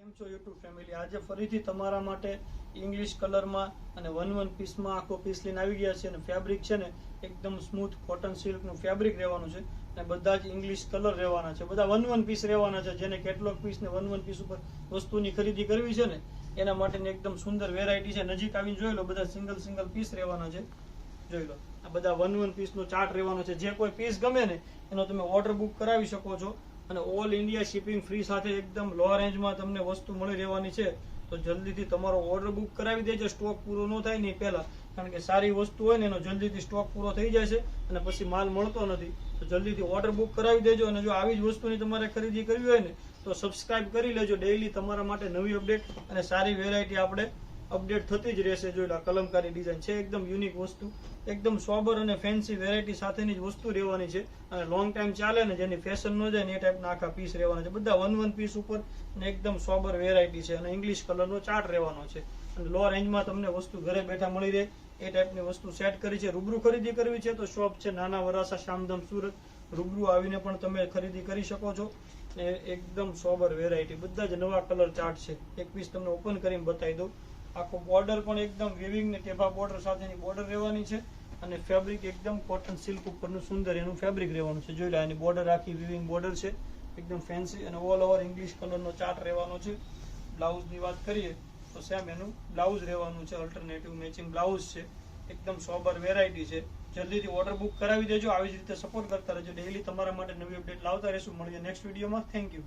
કેમ છો YouTube family? આજે ફરીથી તમારા માટે ઇંગ્લિશ કલરમાં અને વન પીસમાં આખો પીસ લઈને આવી ગયા છે. અને ફેબ્રિક છે ને એકદમ સ્મૂથ કોટન સિલ્કનું ફેબ્રિક રહેવાનું છે અને બધા જ ઇંગ્લિશ કલર રહેવાના છે. બધા વન પીસ રહેવાના છે. જેને કેટલોગ પીસ ને વન પીસ ઉપર વસ્તુની ખરીદી કરવી છે ને એના માટેની એકદમ સુંદર વેરાયટી છે. નજીક આવીને જોઈ લો, બધા સિંગલ પીસ રહેવાના છે. જોઈ લો, આ બધા વન પીસનો ચાર્ટ રહેવાનો છે. જે કોઈ પીસ ગમે ને એનો તમે ઓર્ડર બુક કરાવી શકો છો અને ઓલ ઇન્ડિયા શિપિંગ ફ્રી સાથે એકદમ લો રેન્જમાં તમને વસ્તુ મળી રહેવાની છે. તો જલ્દીથી તમારો ઓર્ડર બુક કરાવી દેજો, સ્ટોક પૂરો ન થાય નહીં પહેલા, કારણ કે સારી વસ્તુ હોય ને એનો જલ્દીથી સ્ટોક પૂરો થઈ જાય છે અને પછી માલ મળતો નથી. તો જલ્દીથી ઓર્ડર બુક કરાવી દેજો. અને જો આવી જ વસ્તુની તમારે ખરીદી કરવી હોય ને તો સબસ્ક્રાઇબ કરી લેજો. ડેઈલી તમારા માટે નવી અપડેટ અને સારી વેરાયટી આપણે અપડેટ થતી જ રહેશે. જોઈ લો, કલમકારી ડિઝાઇન છે, એકદમ યુનિક વસ્તુ, એકદમ સોબર અને ફેન્સી વેરાયટી સાથેની જ વસ્તુ રહેવાની છે. અને લોંગ ટાઈમ ચાલે ને, જેની ફેશન ન જાય ને એ ટાઈપના આખા પીસ રહેવાના છે. બધા વન પીસ ઉપર અને એકદમ સોબર વેરાયટી છે અને ઇંગ્લિશ કલરનો ચાર્ટ રહેવાનો છે. અને લો રેન્જમાં તમને વસ્તુ ઘરે બેઠા મળી રહે એ ટાઈપની વસ્તુ સેટ કરી છે. રૂબરૂ ખરીદી કરવી છે તો શોપ છે નાના વરાસા, શામધામ, સુરત. રૂબરૂ આવીને પણ તમે ખરીદી કરી શકો છો. એકદમ સોબર વેરાયટી, બધા જ નવા કલર ચાર્ટ છે. એક પીસ તમને ઓપન કરીને બતાવી દઉં. આખો બોર્ડર પણ એકદમ વિવિંગ ને ટેપા બોર્ડર સાથેની બોર્ડર રહેવાની છે અને ફેબ્રિક એકદમ કોટન સિલ્ક ઉપરનું સુંદર એનું ફેબ્રિક રહેવાનું છે. જોઈ લો, એની બોર્ડર આખી વિવિંગ બોર્ડર છે, એકદમ ફેન્સી અને ઓલ ઓવર ઇંગ્લિશ કલરનો ચાર્ટ રહેવાનો છે. બ્લાઉઝની વાત કરીએ તો સેમ એનું બ્લાઉઝ રહેવાનું છે, અલ્ટરનેટિવ મેચિંગ બ્લાઉઝ છે. એકદમ સોબર વેરાયટી છે. જલ્દીથી ઓર્ડર બુક કરાવી દેજો. આવી જ રીતે સપોર્ટ કરતા રહેજો. ડેઈલી તમારા માટે નવી અપડેટ લાવતા રહેશું. મળીએ નેક્સ્ટ વિડીયોમાં. Thank you.